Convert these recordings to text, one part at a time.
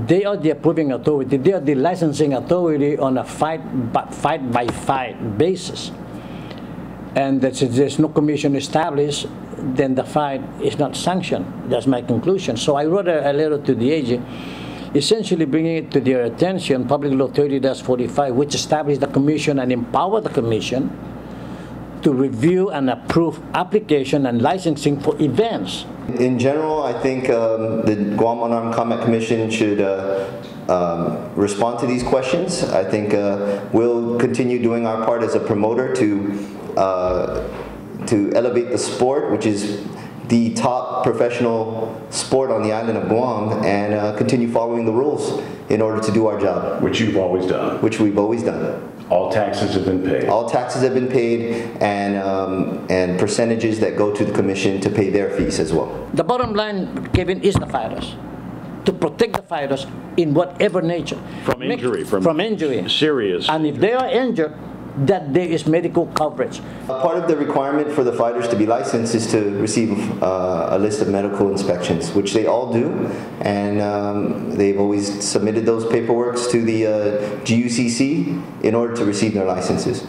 they are the approving authority. They are the licensing authority on a fight-by-fight basis. And that since there's no commission established, then the fight is not sanctioned. That's my conclusion. So I wrote a letter to the AG, essentially bringing it to their attention, Public Law 30-45, which established the commission and empowered the commission to review and approve application and licensing for events. In general, I think the Guam Unarmed Combat Commission should respond to these questions. I think we'll continue doing our part as a promoter to elevate the sport, which is the top professional sport on the island of Guam, and continue following the rules in order to do our job. Which you've always done. Which we've always done. All taxes have been paid. All taxes have been paid, and percentages that go to the commission to pay their fees as well. The bottom line, Kevin, is the fighters. To protect the fighters in whatever nature. From injury. From injury. Serious. And if they are injured, that there is medical coverage. Part of the requirement for the fighters to be licensed is to receive a list of medical inspections, which they all do, and they've always submitted those paperworks to the GUCC in order to receive their licenses.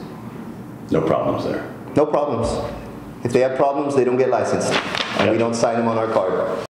No problems there. No problems. If they have problems, they don't get licensed, and we don't sign them on our card.